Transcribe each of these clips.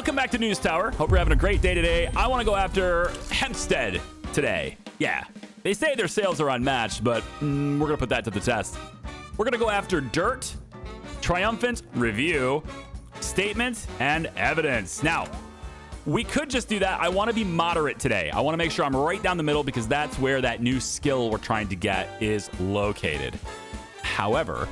Welcome back to News Tower. Hope you're having a great day today. I want to go after Hempstead today. Yeah, they say their sales are unmatched, but we're going to put that to the test. We're going to go after dirt, triumphant review, statement, and evidence. Now, we could just do that. I want to be moderate today. I want to make sure I'm right down the middle because that's where that new skill we're trying to get is located. However,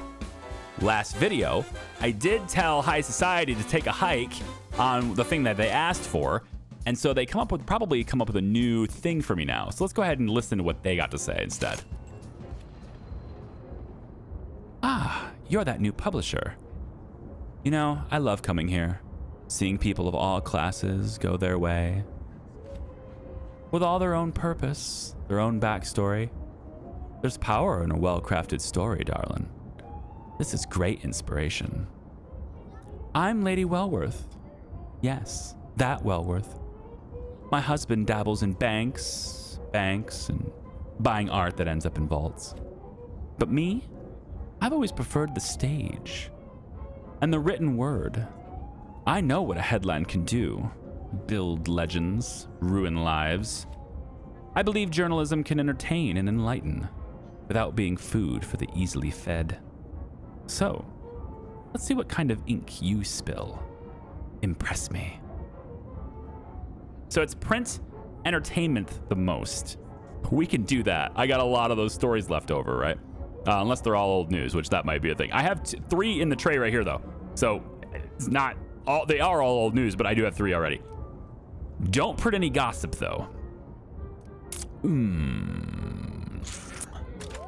last video, I did tell High Society to take a hike on the thing that they asked for. And so they probably come up with a new thing for me now. So let's go ahead and listen to what they got to say instead. Ah, you're that new publisher. You know, I love coming here, seeing people of all classes go their way, with all their own purpose, their own backstory. There's power in a well-crafted story, darling. This is great inspiration. I'm Lady Wellworth. Yes, that Wellworth. My husband dabbles in banks, and buying art that ends up in vaults. But me, I've always preferred the stage and the written word. I know what a headline can do. Build legends, ruin lives. I believe journalism can entertain and enlighten without being food for the easily fed. So, let's see what kind of ink you spill. Impress me. So it's print, entertainment the most. We can do that. I got a lot of those stories left over, right? Unless they're all old news, which that might be a thing. I have 3 in the tray right here, though. So it's not all, they are all old news, but I do have 3 already. Don't print any gossip, though.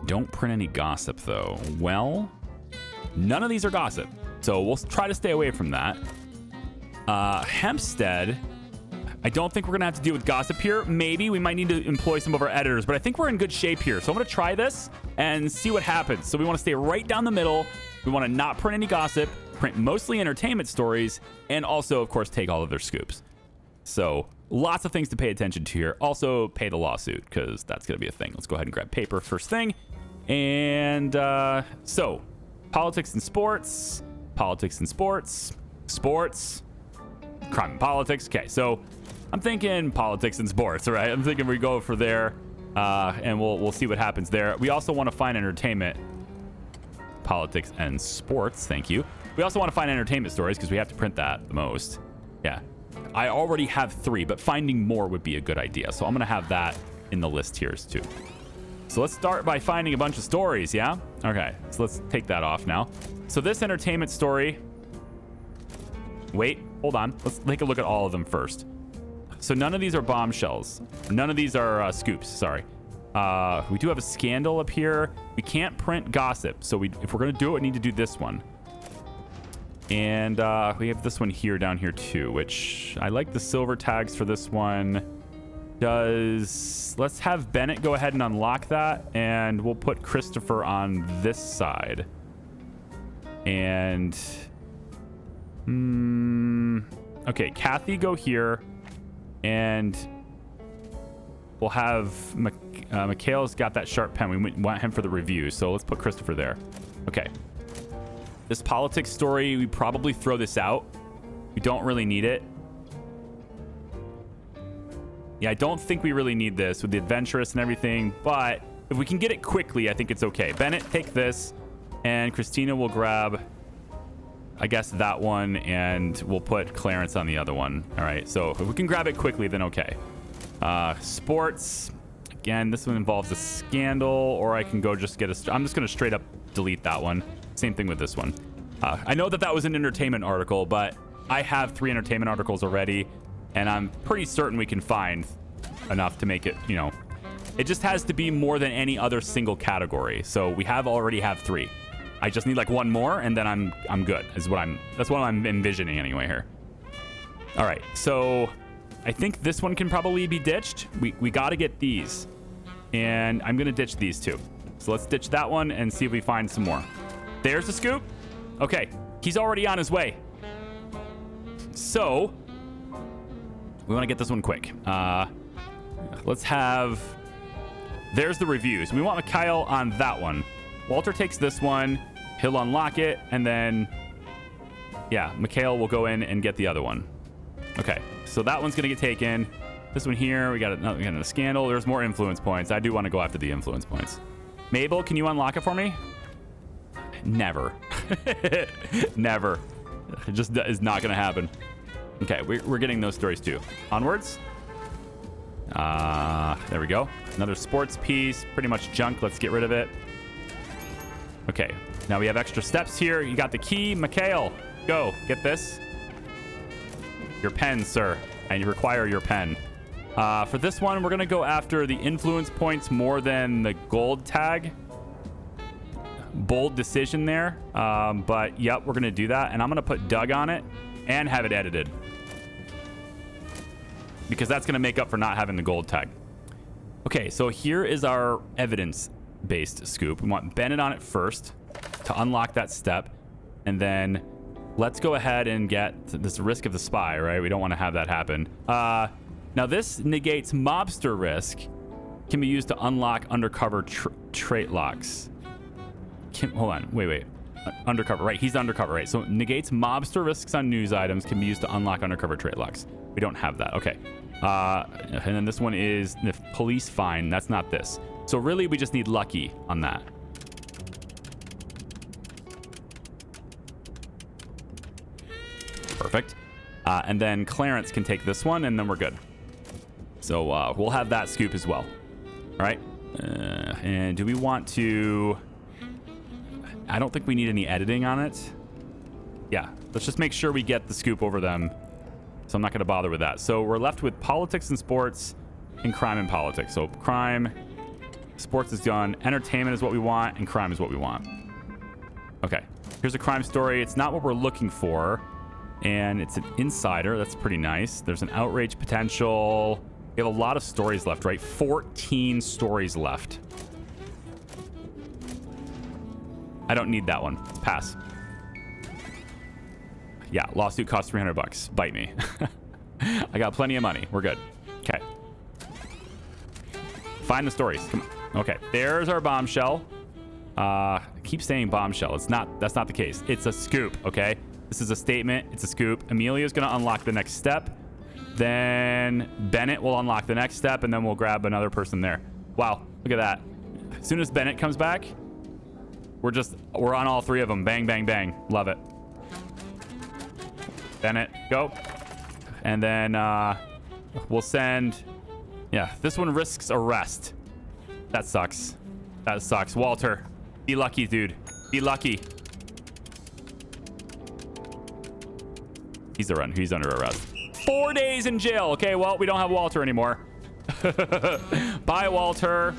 Don't print any gossip, though. Well, none of these are gossip. So we'll try to stay away from that. Hempstead, I don't think we're gonna have to deal with gossip here. Maybe we might need to employ some of our editors, but I think we're in good shape here. So I'm gonna try this and see what happens. So we wanna stay right down the middle. We wanna not print any gossip, print mostly entertainment stories, and also, of course, take all of their scoops. So lots of things to pay attention to here. Also pay the lawsuit, because that's gonna be a thing. Let's go ahead and grab paper first thing. And so politics and sports, sports, crime and politics. Okay, so I'm thinking politics and sports, all right? I'm thinking we go for there, and we'll see what happens there. We also want to find entertainment, politics, and sports. Thank you. We also want to find entertainment stories because we have to print that the most. Yeah, I already have 3, but finding more would be a good idea. So I'm going to have that in the list here too. So let's start by finding a bunch of stories, yeah? Okay, so let's take that off now. So this entertainment story... Wait, hold on. Let's take a look at all of them first. So none of these are bombshells. None of these are scoops, sorry. We do have a scandal up here. We can't print gossip. So if we're going to do it, we need to do this one. And we have this one here, down here too, which I like the silver tags for this one. Let's have Bennett go ahead and unlock that. And we'll put Christopher on this side. And... okay, Kathy go here, and we'll have Mikhail's got that sharp pen. We want him for the review, so let's put Christopher there. Okay, this politics story, we probably throw this out. We don't really need it. Yeah, I don't think we really need this with the adventurous and everything, but if we can get it quickly, I think it's okay. Bennett, take this, and Christina will grab, I guess, that one, and we'll put Clarence on the other one. All right, so if we can grab it quickly, then okay. Sports, again, this one involves a scandal, or I can go just get I'm just going to straight up delete that one. Same thing with this one. I know that was an entertainment article, but I have 3 entertainment articles already, and I'm pretty certain we can find enough to make it, you know, it just has to be more than any other single category. So we already have 3. I just need like 1 more, and then I'm good. That's what I'm envisioning anyway here. All right, so I think this one can probably be ditched. We got to get these, and I'm gonna ditch these 2. So let's ditch that one and see if we find some more. There's the scoop. Okay, he's already on his way. So we want to get this one quick. Let's have. There's the reviews. We want Mikhail on that one. Walter takes this one. He'll unlock it, and then, yeah, Mikhail will go in and get the other one. Okay, so that one's gonna get taken. This one here, we got a scandal. There's more influence points. I do want to go after the influence points. Mabel, can you unlock it for me? Never. Never. It just is not gonna happen. Okay, we're getting those stories too. Onwards. There we go. Another sports piece. Pretty much junk. Let's get rid of it. Okay, now we have extra steps here. You got the key. Mikhail, go. Get this. Your pen, sir. And you require your pen. For this one, we're going to go after the influence points more than the gold tag. Bold decision there. But, yep, we're going to do that. And I'm going to put Doug on it and have it edited. Because that's going to make up for not having the gold tag. Okay, so here is our evidence-based scoop. We want Bennett on it first to unlock that step. And then let's go ahead and get this risk of the spy, right? We don't want to have that happen. Now, this negates mobster risk. Can be used to unlock undercover trait locks. Hold on. Wait. Undercover. Right, he's undercover, right? So negates mobster risks on news items. Can be used to unlock undercover trait locks. We don't have that. Okay. And then this one is the police fine. That's not this. So really, we just need lucky on that. Perfect. And then Clarence can take this one, and then we're good. So we'll have that scoop as well. All right. And do we want to... I don't think we need any editing on it. Yeah. Let's just make sure we get the scoop over them. So I'm not going to bother with that. So we're left with politics and sports and crime and politics. So crime, sports is done. Entertainment is what we want, and crime is what we want. Okay. Here's a crime story. It's not what we're looking for. And it's an insider. That's pretty nice. There's an outrage potential. We have a lot of stories left, right? 14 stories left. I don't need that one. Let's pass. Yeah, lawsuit costs $300. Bite me. I got plenty of money. We're good. Okay. Find the stories. Come on. Okay, there's our bombshell. I keep saying bombshell. That's not the case. It's a scoop, okay? This is a statement. It's a scoop. Amelia's going to unlock the next step. Then Bennett will unlock the next step, and then we'll grab another person there. Wow, look at that. As soon as Bennett comes back, we're on all three of them. Bang, bang, bang. Love it. Bennett, go. And then we'll send... Yeah, this one risks arrest. That sucks. That sucks. Walter, be lucky, dude. Be lucky. He's under arrest. 4 days in jail. Okay, well, we don't have Walter anymore. Bye, Walter.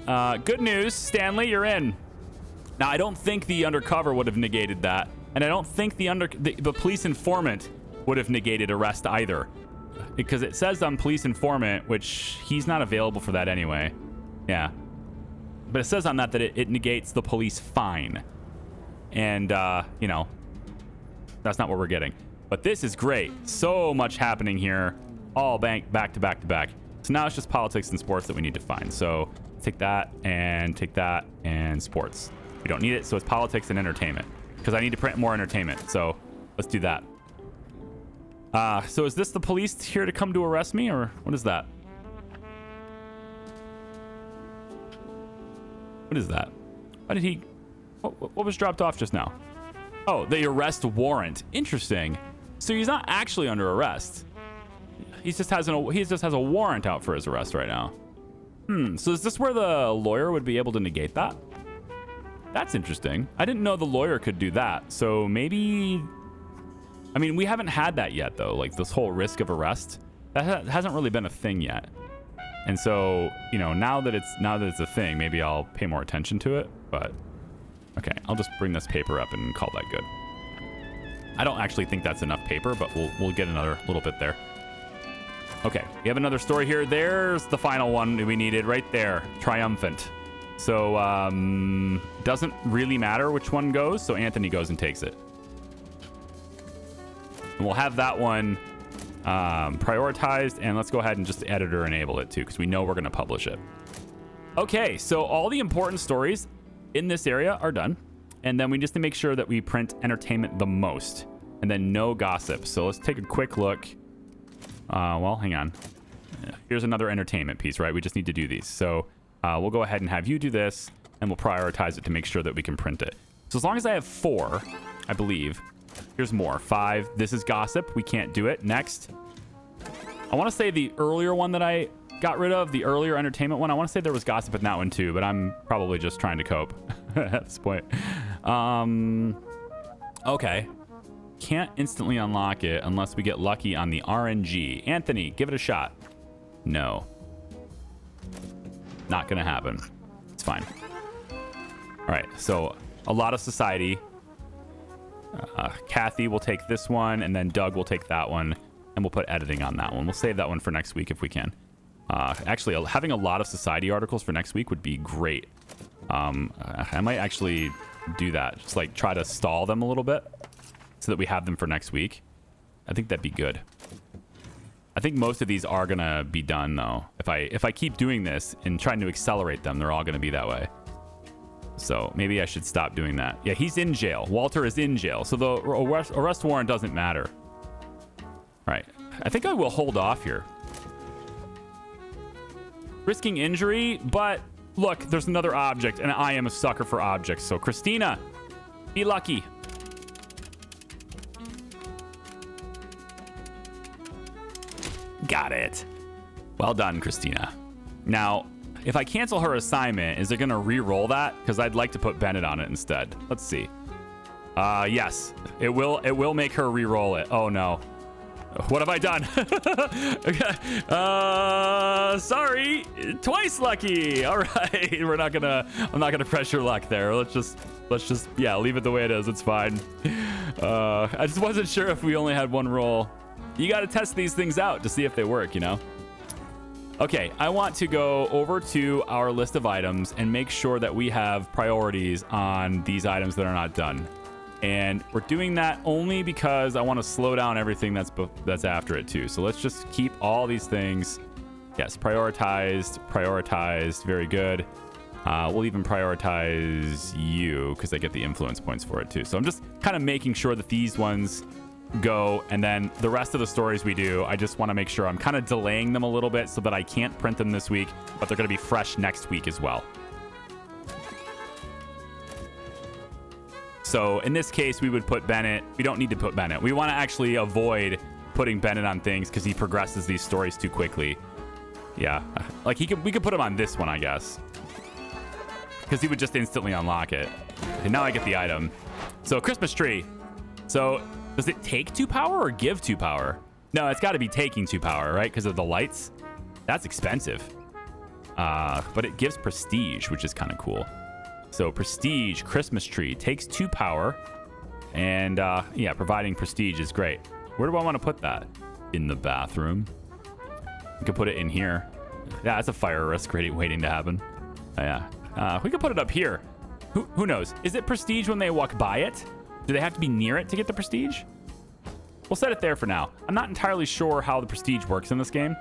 Good news, Stanley, you're in. Now, I don't think the undercover would have negated that. And I don't think the police informant would have negated arrest either. Because it says on police informant, which he's not available for that anyway. Yeah. But it says on that it negates the police fine. And, you know, that's not what we're getting. But this is great. So much happening here. All back to back. So now it's just politics and sports that we need to find. So take that and sports. We don't need it, so it's politics and entertainment. Because I need to print more entertainment. So let's do that. So is this the police here to come to arrest me, or what is that? What is that? Why did he... What was dropped off just now? Oh, the arrest warrant. Interesting. So he's not actually under arrest. He just has a warrant out for his arrest right now. So is this where the lawyer would be able to negate that? That's interesting. I didn't know the lawyer could do that. So maybe... I mean, we haven't had that yet, though. Like, this whole risk of arrest. That hasn't really been a thing yet. And so, you know, now that it's a thing, maybe I'll pay more attention to it. But, okay, I'll just bring this paper up and call that good. I don't actually think that's enough paper, but we'll get another little bit there. Okay, we have another story here. There's the final one we needed right there. Triumphant. So, doesn't really matter which one goes, so Anthony goes and takes it. And we'll have that one prioritized, and let's go ahead and just editor enable it too, because we know we're going to publish it. Okay, so all the important stories in this area are done. And then we just need to make sure that we print entertainment the most, and then no gossip. So let's take a quick look Well, hang on. Here's another entertainment piece, right? We just need to do these. So we'll go ahead and have you do this, and we'll prioritize it to make sure that we can print it. So as long as I have 4, I believe. Here's more. 5. This is gossip. We can't do it. Next. I want to say the earlier one that I got rid of, the earlier entertainment one, I want to say there was gossip in that one too, but I'm probably just trying to cope at this point. Okay. Can't instantly unlock it unless we get lucky on the RNG. Anthony, give it a shot. No. Not gonna happen. It's fine. All right, so a lot of society. Kathy will take this one, and then Doug will take that one, and we'll put editing on that one. We'll save that one for next week if we can. Actually, having a lot of society articles for next week would be great. I might actually do that. Just like try to stall them a little bit so that we have them for next week. I think that'd be good. I think most of these are gonna be done though. If I keep doing this and trying to accelerate them, they're all gonna be that way. So maybe I should stop doing that. Yeah, he's in jail. Walter is in jail. So the arrest warrant doesn't matter. All right. I think I will hold off here. Risking injury, but look, there's another object, and I am a sucker for objects. So Christina, be lucky. Got it. Well done, Christina. Now, if I cancel her assignment, is it going to re-roll that? Because I'd like to put Bennett on it instead. Let's see. Yes, it will make her re-roll it. Oh, no. What have I done? Okay. Sorry. Twice lucky. All right. I'm not gonna pressure luck there. Let's just yeah, leave it the way it is. It's fine. I just wasn't sure if we only had one roll. You got to test these things out to see if they work, you know? Okay, I want to go over to our list of items and make sure that we have priorities on these items that are not done. And we're doing that only because I want to slow down everything that's after it too. So let's just keep all these things. Yes, prioritized. Very good. We'll even prioritize you because I get the influence points for it too. So I'm just kind of making sure that these ones go, and then the rest of the stories we do, I just want to make sure I'm kind of delaying them a little bit so that I can't print them this week, but they're going to be fresh next week as well. So in this case, we would put Bennett. We don't need to put Bennett. We want to actually avoid putting Bennett on things because he progresses these stories too quickly. Yeah, like we could put him on this one, I guess, because he would just instantly unlock it. And now I get the item. So Christmas tree. So does it take 2 power or give 2 power? No, it's got to be taking 2 power, right? Because of the lights. That's expensive. But it gives prestige, which is kind of cool. So prestige, Christmas tree, takes 2 power. And yeah, providing prestige is great. Where do I want to put that? In the bathroom. We could put it in here. Yeah, that's a fire risk waiting to happen. Yeah. We could put it up here. Who knows? Is it prestige when they walk by it? Do they have to be near it to get the prestige? We'll set it there for now. I'm not entirely sure how the prestige works in this game.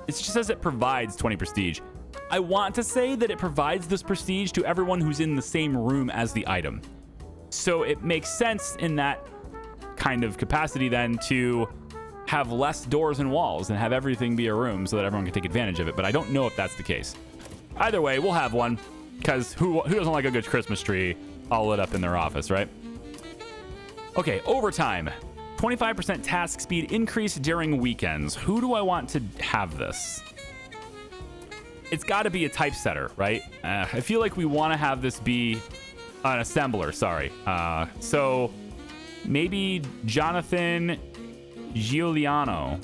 It just says it provides 20 prestige. I want to say that it provides this prestige to everyone who's in the same room as the item. So it makes sense in that kind of capacity then to have less doors and walls and have everything be a room so that everyone can take advantage of it. But I don't know if that's the case. Either way, we'll have one, because who doesn't like a good Christmas tree all lit up in their office, right? Okay, overtime. 25% task speed increase during weekends. Who do I want to have this? It's got to be a typesetter, right? I feel like we want to have this be an assembler, sorry. So maybe Jonathan Giuliano.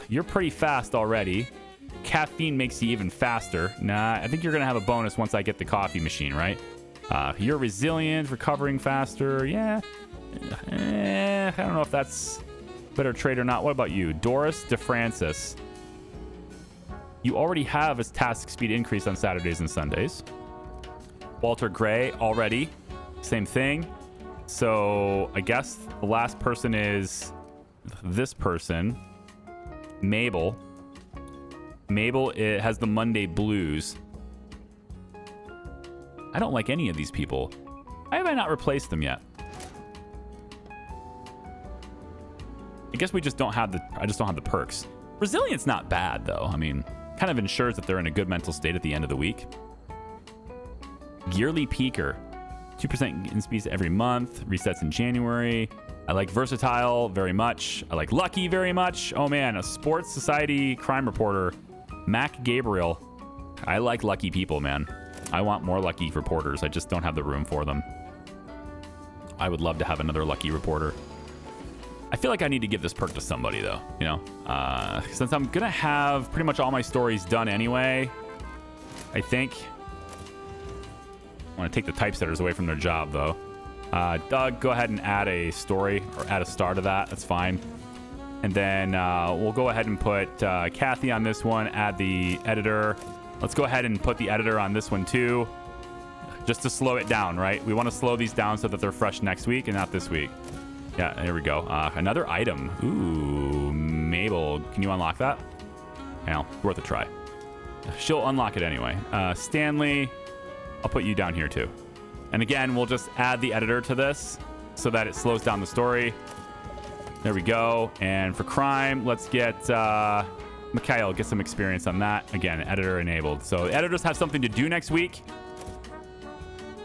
You're pretty fast already. Caffeine makes you even faster. Nah, I think you're going to have a bonus once I get the coffee machine, right? You're resilient, recovering faster. Yeah. I don't know if that's a better trade or not. What about you? Doris DeFrancis. You already have a task speed increase on Saturdays and Sundays. Walter Gray already. Same thing. So I guess the last person is this person. Mabel. Mabel, it has the Monday blues. I don't like any of these people. Why have I not replaced them yet? I guess we just don't have I just don't have the perks. Resilience not bad though. I mean, kind of ensures that they're in a good mental state at the end of the week. Yearly Peaker, 2% in speeds every month, resets in January. I like Versatile very much. I like Lucky very much. Oh man, a Sports Society crime reporter, Mac Gabriel. I like lucky people, man. I want more lucky reporters. I just don't have the room for them. I would love to have another lucky reporter. I feel like I need to give this perk to somebody though, you know, since I'm gonna have pretty much all my stories done anyway. I think I want to take the typesetters away from their job though. Doug, go ahead and add a story or add a star to that. That's fine. And then we'll go ahead and put Kathy on this one, add the editor. Let's go ahead and put the editor on this one too, just to slow it down, right? We want to slow these down so that they're fresh next week and not this week. Yeah, there we go. Another item. Ooh, Mabel, can you unlock that? Well, worth a try. She'll unlock it anyway. Stanley, I'll put you down here too. And again, we'll just add the editor to this so that it slows down the story. There we go. And for crime, let's get Mikhail, get some experience on that. Again, editor enabled. So the editors have something to do next week.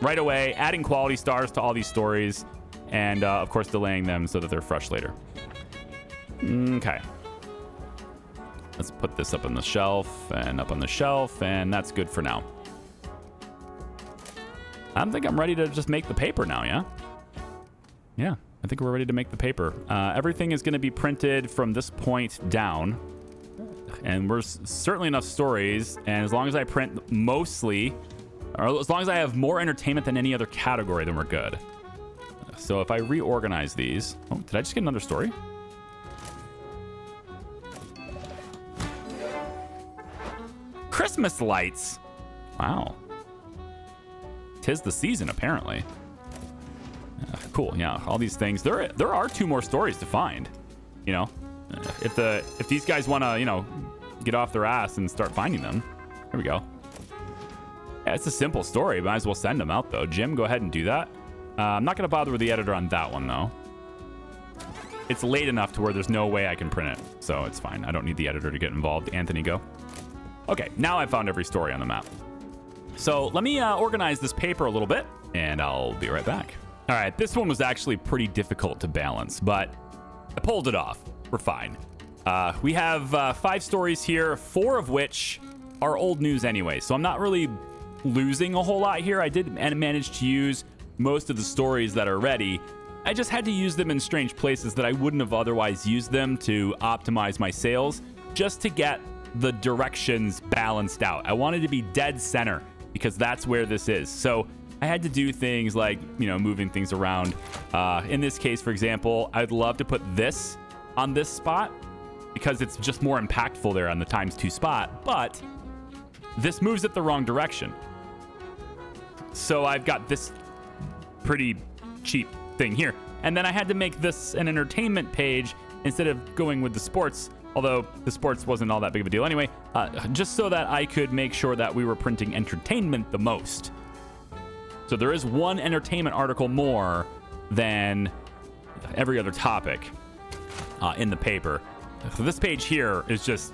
Right away, adding quality stars to all these stories. And of course, delaying them so that they're fresh later. Okay. Let's put this up on the shelf and up on the shelf. And that's good for now. I think I'm ready to just make the paper now, yeah? Yeah, I think we're ready to make the paper. Everything is going to be printed from this point down. And we're certainly enough stories. And as long as I print mostly, or as long as I have more entertainment than any other category, then we're good. So if I reorganize these... Oh, did I just get another story? Christmas lights. Wow. 'Tis the season, apparently. Cool, yeah. All these things. There are 2 more stories to find. You know, if these guys want to, you know, get off their ass and start finding them. There we go. Yeah, it's a simple story. Might as well send them out, though. Jim, go ahead and do that. I'm not going to bother with the editor on that one, though. It's late enough to where there's no way I can print it, so it's fine. I don't need the editor to get involved. Anthony, go. Okay, now I've found every story on the map. So let me organize this paper a little bit, and I'll be right back. All right, this one was actually pretty difficult to balance, but I pulled it off. We're fine. We have 5 stories here, 4 of which are old news anyway, so I'm not really losing a whole lot here. I did manage to use most of the stories that are ready. I just had to use them in strange places that I wouldn't have otherwise used them to optimize my sales, just to get the directions balanced out. I wanted to be dead center because that's where this is. So I had to do things like, you know, moving things around. In this case, for example, I'd love to put this on this spot because it's just more impactful there on the ×2 spot, but this moves it the wrong direction. So I've got this pretty cheap thing here. And then I had to make this an entertainment page instead of going with the sports, although the sports wasn't all that big of a deal anyway, just so that I could make sure that we were printing entertainment the most. So there is one entertainment article more than every other topic in the paper. So this page here is just,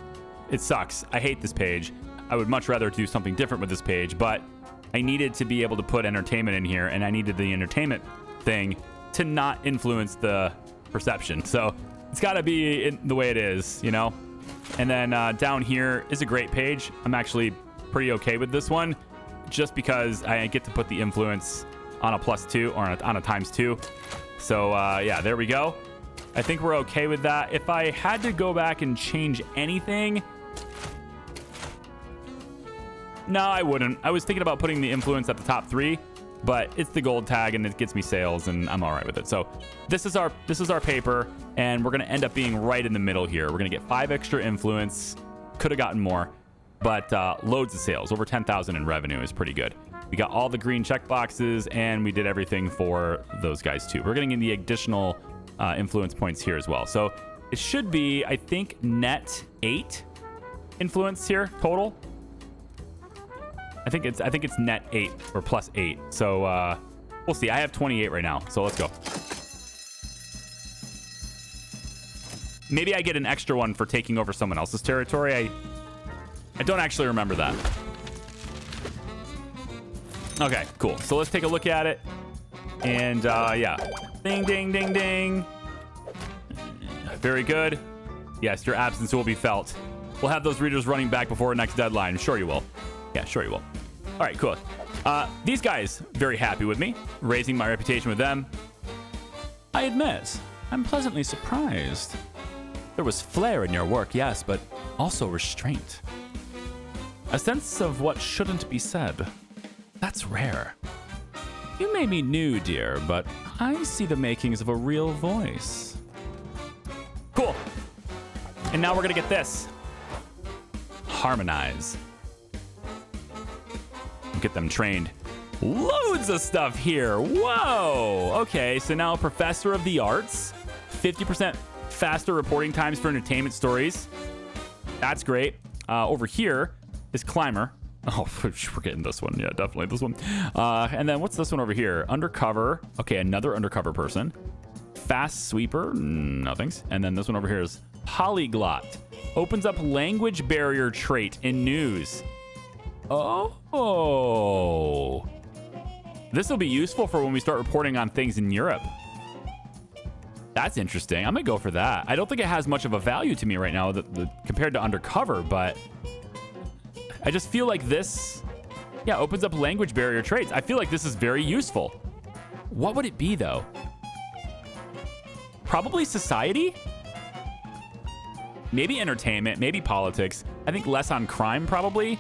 it sucks. I hate this page. I would much rather do something different with this page, but I needed to be able to put entertainment in here, and I needed the entertainment thing to not influence the perception. So it's got to be in the way it is, you know? And then down here is a great page. I'm actually pretty okay with this one, just because I get to put the influence on a +2 or on a ×2. So yeah, there we go. I think we're okay with that. If I had to go back and change anything... No, I wouldn't. I was thinking about putting the influence at the top 3, but it's the gold tag and it gets me sales and I'm all right with it. So this is our paper, and we're going to end up being right in the middle here. We're going to get 5 extra influence. Could have gotten more, but loads of sales. Over 10,000 in revenue is pretty good. We got all the green check boxes, and we did everything for those guys too. We're getting in the additional influence points here as well. So it should be, I think, net 8 influence here total. I think it's net 8 or +8. So we'll see. I have 28 right now. So let's go. maybe I get an extra one for taking over someone else's territory. I don't actually remember that. Okay, cool. So let's take a look at it. And yeah. Ding, ding, ding, ding. Very good. Yes, your absence will be felt. We'll have those readers running back before our next deadline. Sure you will. Yeah, sure you will. All right, cool. These guys, very happy with me. Raising my reputation with them. I admit, I'm pleasantly surprised. There was flair in your work, yes, but also restraint. A sense of what shouldn't be said. That's rare. You may be new, dear, but I see the makings of a real voice. Cool. And now we're going to get this. Harmonize. Get them trained. Loads of stuff here. Whoa. Okay, so now Professor of the Arts. 50% faster reporting times for entertainment stories. That's great. Over here is Climber. Oh, we're getting this one. Yeah, definitely this one. And then what's this one over here? Undercover. Okay, another undercover person. Fast Sweeper. Nothings. And then this one over here is Polyglot. Opens up language barrier trait in news. Oh. This will be useful for when we start reporting on things in Europe. That's interesting. I'm going to go for that. I don't think it has much of a value to me right now compared to Undercover, but I just feel like this, yeah, opens up language barrier traits. I feel like this is very useful. What would it be, though? Probably society? Maybe entertainment, maybe politics. I think less on crime, probably.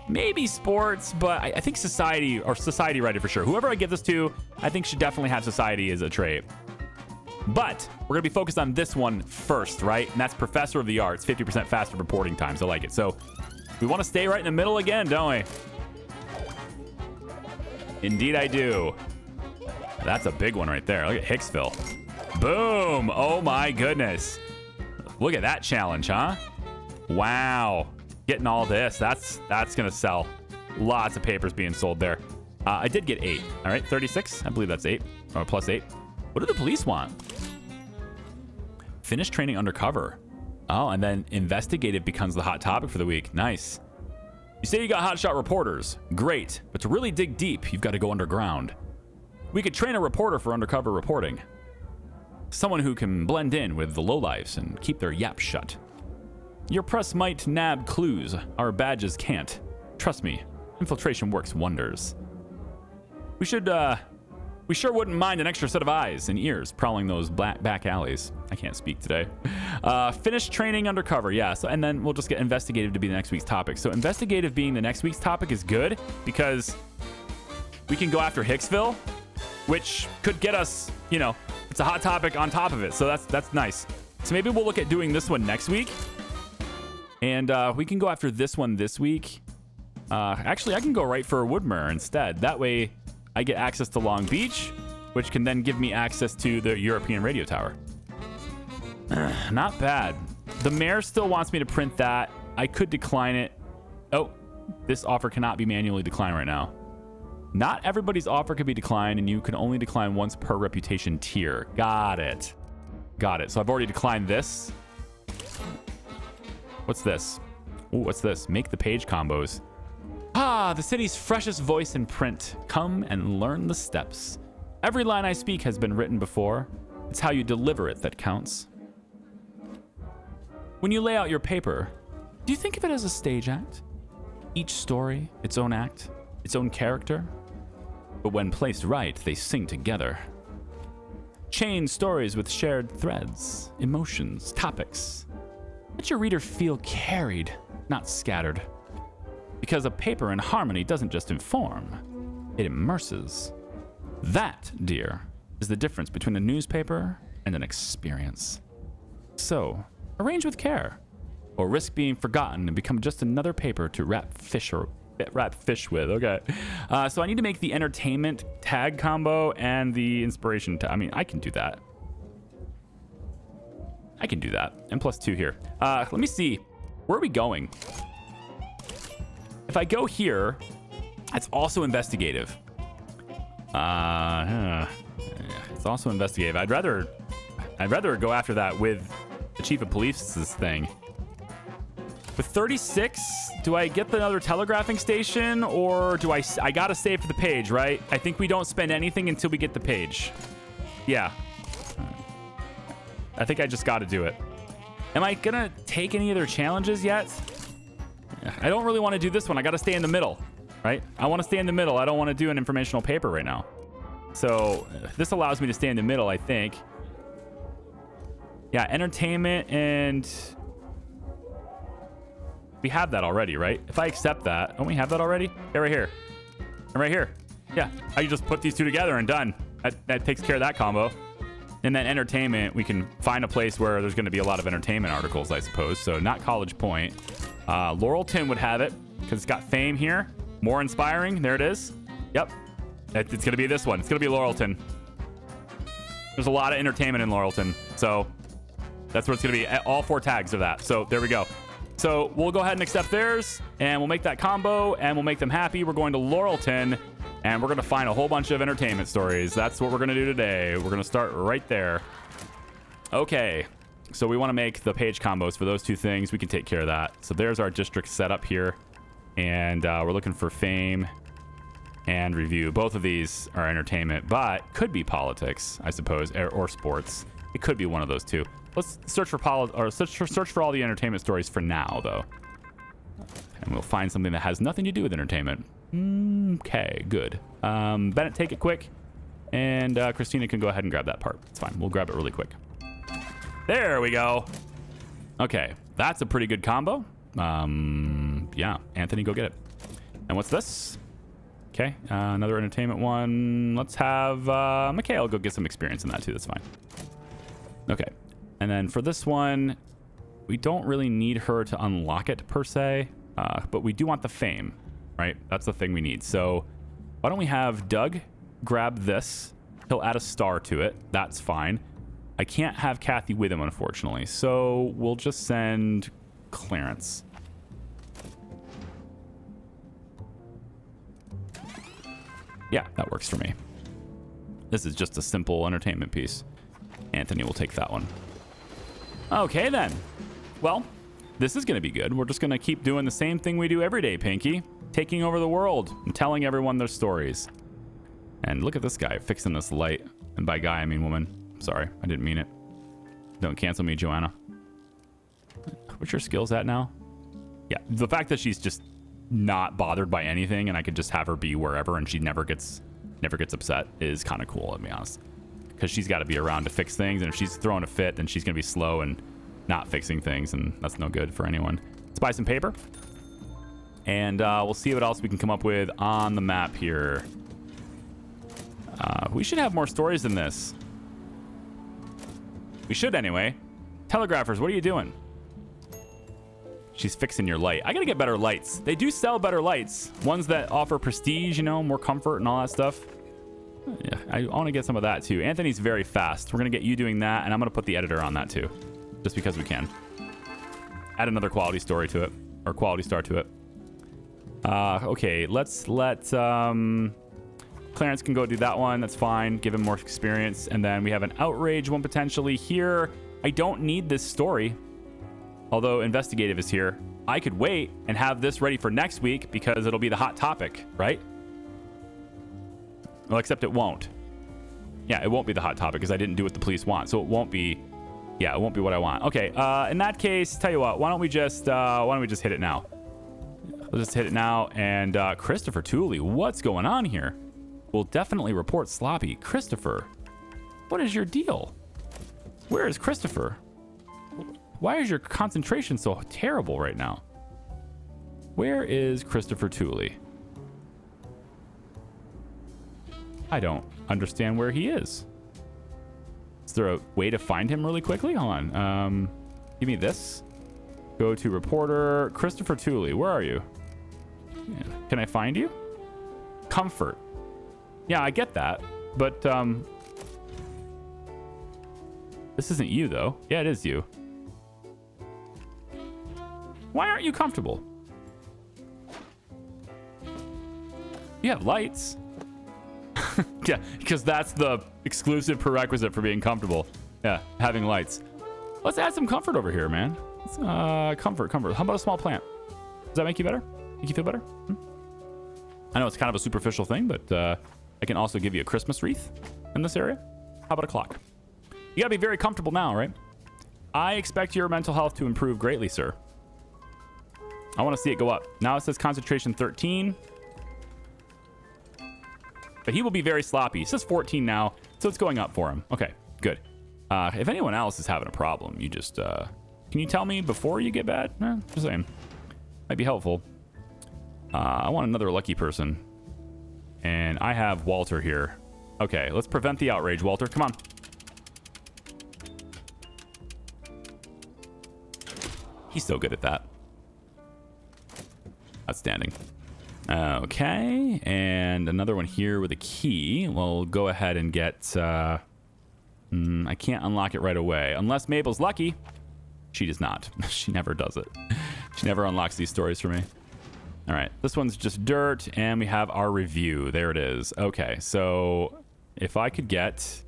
Maybe sports, but I think society, or society writer for sure. Whoever I give this to, I think should definitely have society as a trait. But we're going to be focused on this one first, right? And that's Professor of the Arts, 50% faster reporting times. I like it. So we want to stay right in the middle again, don't we? Indeed I do. That's a big one right there. Look at Hicksville. Boom. Oh my goodness. Look at that challenge, huh? Wow. Getting all this. That's going to sell. Lots of papers being sold there. I did get 8. All right, 36. I believe that's 8. Or plus 8. What do the police want? Finish training undercover. Oh, and then investigative becomes the hot topic for the week. Nice. You say you got hotshot reporters. Great. But to really dig deep, you've got to go underground. We could train a reporter for undercover reporting. Someone who can blend in with the lowlifes and keep their yap shut. Your press might nab clues. Our badges can't. Trust me, infiltration works wonders. We sure wouldn't mind an extra set of eyes and ears prowling those back alleys. I can't speak today. Finish training undercover, yeah. So, and then we'll just get investigative to be the next week's topic. So investigative being the next week's topic is good because we can go after Hicksville, which could get us, you know, it's a hot topic on top of it. So that's nice. So maybe we'll look at doing this one next week. And we can go after this one this week. Actually, I can go right for Woodmere instead. That way I get access to Long Beach, which can then give me access to the European radio tower. Not bad. The mayor still wants me to print that. I could decline it. Oh, this offer cannot be manually declined right now. Not everybody's offer can be declined, and you can only decline once per reputation tier. Got it. Got it. So I've already declined this. What's this? Ooh, what's this? Make the page combos. Ah, the city's freshest voice in print. Come and learn the steps. Every line I speak has been written before. It's how you deliver it that counts. When you lay out your paper, do you think of it as a stage act? Each story, its own act, its own character? But when placed right, they sing together. Chain stories with shared threads, emotions, topics. Let your reader feel carried, not scattered. Because a paper in harmony doesn't just inform, it immerses. That, dear, is the difference between a newspaper and an experience. So, arrange with care, or risk being forgotten and become just another paper to wrap fish with. Okay. So I need to make the entertainment tag combo and the inspiration tag. I mean, I can do that. I can do that. And +2 here. Let me see. Where are we going? If I go here, it's also investigative. It's also investigative. I'd rather go after that with the chief of police's thing. With 36, do I get the other telegraphing station, or do I gotta save for the page, right? I think we don't spend anything until we get the page. Yeah. I think I just gotta do it. Am I gonna take any other challenges yet? I don't really want to do this one. I gotta stay in the middle, right? I want to stay in the middle. I don't want to do an informational paper right now. So this allows me to stay in the middle, I think. Yeah, entertainment, and we have that already, right? If I accept that, don't we have that already? Yeah, right here. And right here. Yeah, I can just put these two together and done. That takes care of that combo. And then entertainment, we can find a place where there's going to be a lot of entertainment articles, I suppose. So not College Point. Laurelton would have it because it's got fame here. More inspiring. There it is. Yep. It's going to be this one. It's going to be Laurelton. There's a lot of entertainment in Laurelton. So that's what it's going to be. All 4 tags of that. So there we go. So we'll go ahead and accept theirs, and we'll make that combo, and we'll make them happy. We're going to Laurelton, and we're going to find a whole bunch of entertainment stories. That's what we're going to do today. We're going to start right there. Okay. So we want to make the page combos for those 2 things. We can take care of that. So there's our district setup here, and we're looking for fame and review. Both of these are entertainment, but could be politics, I suppose, or sports. It could be one of those 2. Let's search for search for all the entertainment stories for now, though, and we'll find something that has nothing to do with entertainment. Okay, good. Bennett, take it quick, and Christina can go ahead and grab that part. It's fine. We'll grab it really quick. There we go. Okay, that's a pretty good combo. Yeah, Anthony, go get it. And what's this? Okay, another entertainment one. Let's have Mikhail go get some experience in that too. That's fine. Okay. And then for this one, we don't really need her to unlock it per se, but we do want the fame, right? That's the thing we need. So why don't we have Doug grab this? He'll add a star to it. That's fine. I can't have Kathy with him, unfortunately. So we'll just send Clarence. Yeah, that works for me. This is just a simple entertainment piece. Anthony will take that one. Okay, then. Well, this is going to be good. We're just going to keep doing the same thing we do every day, Pinky. Taking over the world and telling everyone their stories. And look at this guy fixing this light. And by guy, I mean woman. Sorry, I didn't mean it. Don't cancel me, Joanna. What's your skills at now? Yeah, the fact that she's just not bothered by anything and I could just have her be wherever and she never gets upset is kind of cool, to be honest. Because she's got to be around to fix things, and if she's throwing a fit, then she's going to be slow and not fixing things, and that's no good for anyone. Let's buy some paper, and we'll see what else we can come up with on the map here. We should have more stories than this. We should anyway. Telegraphers, what are you doing? She's fixing your light. I got to get better lights. They do sell better lights. Ones that offer prestige, you know, more comfort and all that stuff. Yeah, I want to get some of that too. Anthony's very fast. We're going to get you doing that, and I'm going to put the editor on that too, just because we can. Add another quality story to it, or quality star to it. Okay, let's let Clarence can go do that one. That's fine. Give him more experience. And then we have an outrage one potentially here. I don't need this story, although investigative is here. I could wait and have this ready for next week because it'll be the hot topic, right? Well, except it won't. Yeah, it won't be the hot topic because I didn't do what the police want. So it won't be, yeah, it won't be what I want. Okay, in that case, tell you what, why don't we just hit it now? We'll just hit it now. And Christopher Tooley, what's going on here? We'll definitely report sloppy. Christopher, what is your deal? Where is Christopher? Why is your concentration so terrible right now? Where is Christopher Tooley? I don't understand where he is. Is there a way to find him really quickly? Hold on. Give me this. Go to reporter. Christopher Tooley, where are you? Yeah. Can I find you? Comfort. Yeah, I get that. But this isn't you, though. Yeah, it is you. Why aren't you comfortable? You have lights. Yeah, because that's the exclusive prerequisite for being comfortable. Yeah, having lights. Let's add some comfort over here, man. Comfort. How about a small plant? Does that make you better? Make you feel better? I know it's kind of a superficial thing, but I can also give you a Christmas wreath in this area. How about a clock? You gotta be very comfortable now, right? I expect your mental health to improve greatly, sir. I want to see it go up. Now it says concentration 13. But he will be very sloppy. It says 14 now, so it's going up for him. Okay, good. If anyone else is having a problem, you just... can you tell me before you get bad? Just saying. Might be helpful. I want another lucky person. And I have Walter here. Okay, let's prevent the outrage, Walter. Come on. He's so good at that. Outstanding. Okay, and another one here with a key. We'll go ahead and get... I can't unlock it right away. Unless Mabel's lucky. She does not. She never does it. She never unlocks these stories for me. All right, this one's just dirt, and we have our review. There it is. Okay, so if I could get...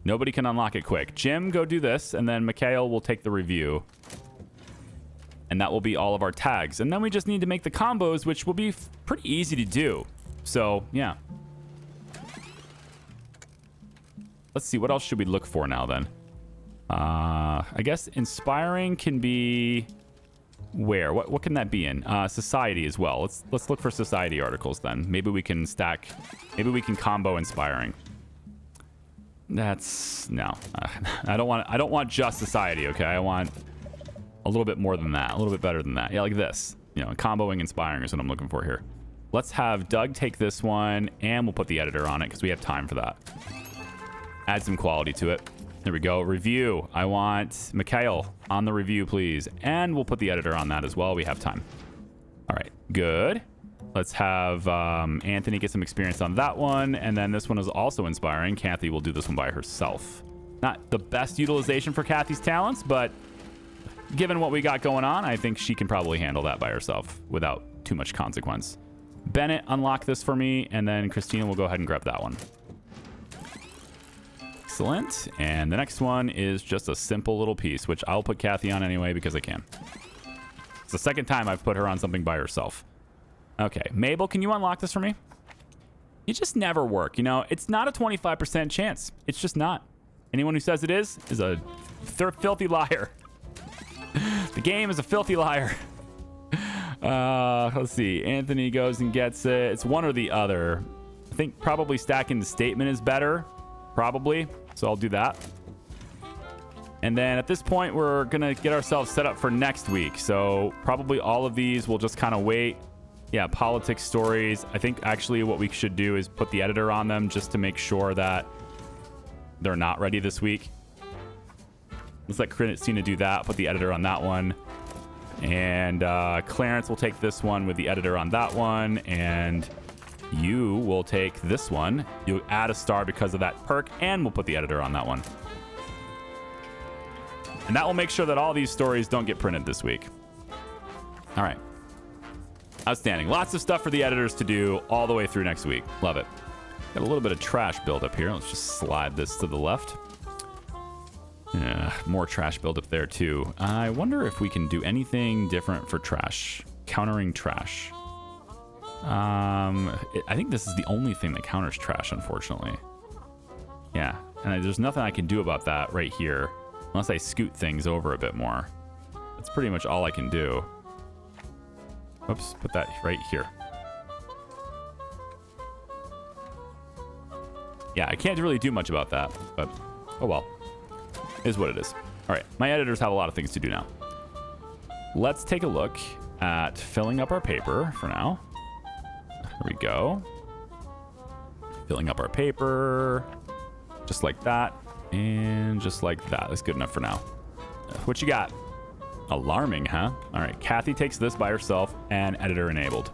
Nobody can unlock it quick. Jim, go do this, and then Mikhail will take the review. And that will be all of our tags. And then we just need to make the combos, which will be pretty easy to do. So, yeah. Let's see, what else should we look for now, then? I guess inspiring can be... Where? What can that be in? Society as well. Let's look for society articles, then. Maybe we can stack... Maybe we can combo inspiring. That's... No. I don't want just society, okay? I want... a little bit more than that. A little bit better than that. Yeah, like this. You know, comboing inspiring is what I'm looking for here. Let's have Doug take this one, and we'll put the editor on it because we have time for that. Add some quality to it. There we go. Review. I want Mikhail on the review, please. And we'll put the editor on that as well. We have time. All right. Good. Let's have Anthony get some experience on that one. And then this one is also inspiring. Kathy will do this one by herself. Not the best utilization for Kathy's talents, but... given what we got going on, I think she can probably handle that by herself without too much consequence. Bennett, unlock this for me, and then Christina will go ahead and grab that one. Excellent. And the next one is just a simple little piece, which I'll put Kathy on anyway because I can. It's the second time I've put her on something by herself. Okay, Mabel, can you unlock this for me? You just never work, you know? It's not a 25% chance. It's just not. Anyone who says it is a filthy liar. The game is a filthy liar. Let's see. Anthony goes and gets it. It's one or the other. I think probably stacking the statement is better. Probably. So I'll do that. And then at this point, we're going to get ourselves set up for next week. So probably all of these will just kind of wait. Yeah, politics stories. I think actually what we should do is put the editor on them just to make sure that they're not ready this week. Let's let Christina do that. Put the editor on that one. And Clarence will take this one with the editor on that one. And you will take this one. You'll add a star because of that perk. And we'll put the editor on that one. And that will make sure that all these stories don't get printed this week. All right. Outstanding. Lots of stuff for the editors to do all the way through next week. Love it. Got a little bit of trash buildup here. Let's just slide this to the left. Yeah, more trash buildup there too. I wonder if we can do anything different for trash. Countering trash. I think this is the only thing that counters trash, unfortunately. Yeah, and there's nothing I can do about that right here. Unless I scoot things over a bit more. That's pretty much all I can do. Oops, put that right here. Yeah, I can't really do much about that, but oh well. Is what it is. All right, my editors have a lot of things to do now. Let's take a look at filling up our paper for now. There we go. Filling up our paper. Just like that. And just like that. That's good enough for now. What you got? Alarming, huh? All right, Kathy takes this by herself and editor enabled.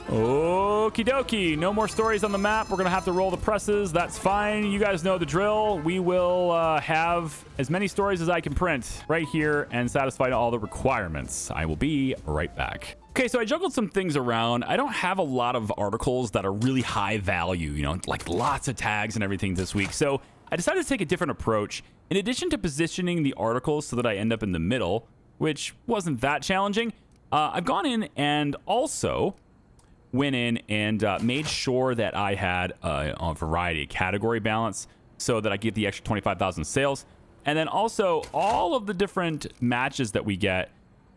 Okie dokie. No more stories on the map. We're going to have to roll the presses. That's fine. You guys know the drill. We will have as many stories as I can print right here and satisfy all the requirements. I will be right back. Okay, so I juggled some things around. I don't have a lot of articles that are really high value, you know, like lots of tags and everything this week. So I decided to take a different approach in addition to positioning the articles so that I end up in the middle, which wasn't that challenging, I've gone in and also went in and made sure that I had a variety, category balance, so that I get the extra 25,000 sales. And then also all of the different matches that we get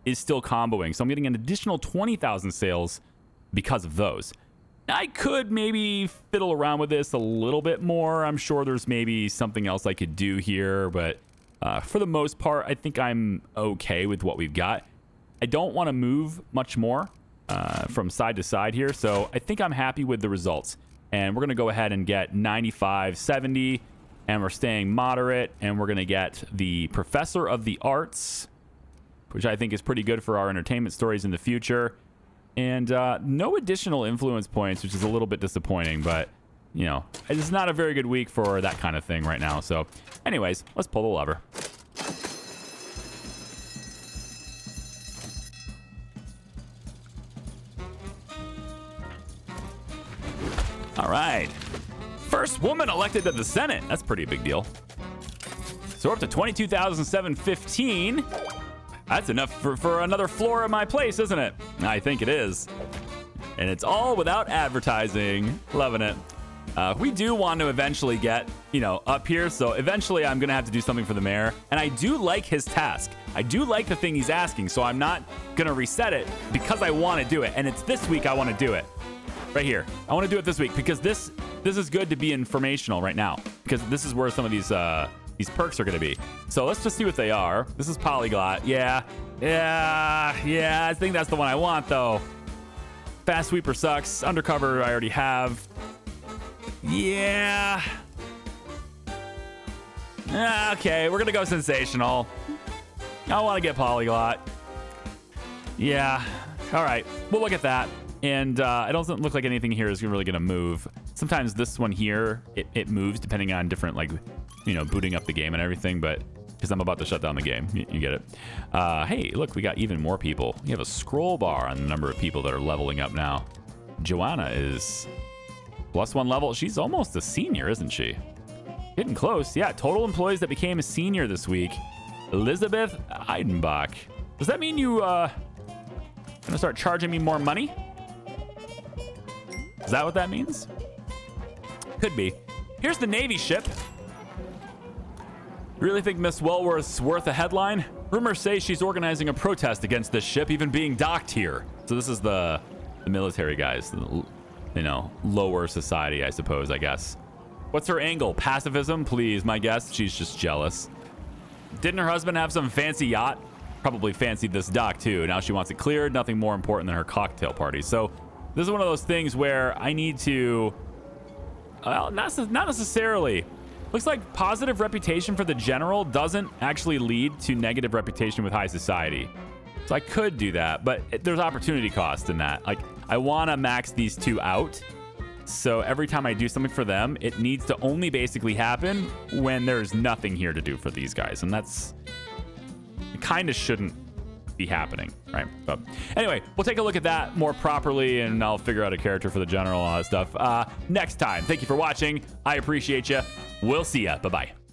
is still comboing. So I'm getting an additional 20,000 sales because of those. I could maybe fiddle around with this a little bit more. I'm sure there's maybe something else I could do here, but for the most part, I think I'm okay with what we've got. I don't want to move much more from side to side here, so I think I'm happy with the results. And we're going to go ahead and get 95, 70, and we're staying moderate, and we're going to get the Professor of the Arts, which I think is pretty good for our entertainment stories in the future. And no additional influence points, which is a little bit disappointing, but, you know, it's not a very good week for that kind of thing right now. So anyways, let's pull the lever. All right. First woman elected to the Senate. That's a pretty big deal. So we're up to 22,715. That's enough for another floor of my place, isn't it? I think it is. And it's all without advertising. Loving it. We do want to eventually get, you know, up here. So eventually I'm going to have to do something for the mayor. And I do like his task. I do like the thing he's asking. So I'm not going to reset it because I want to do it. And it's this week I want to do it. Right here. I want to do it this week because this is good to be informational right now. Because this is where some of these perks are going to be. So let's just see what they are. This is polyglot. Yeah. I think that's the one I want, though. Fast sweeper sucks. Undercover I already have. Yeah. Okay, we're going to go sensational. I want to get polyglot. Yeah. All right. We'll look at that. And it doesn't look like anything here is really going to move. Sometimes this one here, it moves depending on different, like, you know, booting up the game and everything, but because I'm about to shut down the game. You get it. Hey, look, we got even more people. We have a scroll bar on the number of people that are leveling up now. Joanna is +1 level. She's almost a senior, isn't she? Getting close. Yeah, total employees that became a senior this week. Elizabeth Eidenbach. Does that mean you gonna start charging me more money? Is that what that means? Could be. Here's the Navy ship. Really think Miss Wellworth's worth a headline? Rumors say she's organizing a protest against this ship even being docked here. So this is the military guys, you know, lower society, I suppose, I guess. What's her angle? Pacifism? Please, my guess, she's just jealous. Didn't her husband have some fancy yacht? Probably fancied this dock too. Now she wants it cleared. Nothing more important than her cocktail party. So this is one of those things where I need to, well, not necessarily. Looks like positive reputation for the general doesn't actually lead to negative reputation with high society. So I could do that, but there's opportunity cost in that. Like, I want to max these two out. So every time I do something for them, it needs to only basically happen when there's nothing here to do for these guys. And that's, it kind of shouldn't be happening, right? But anyway, we'll take a look at that more properly, and I'll figure out a character for the general and all that stuff next time. Thank you for watching. I appreciate you. We'll see ya. Bye-bye.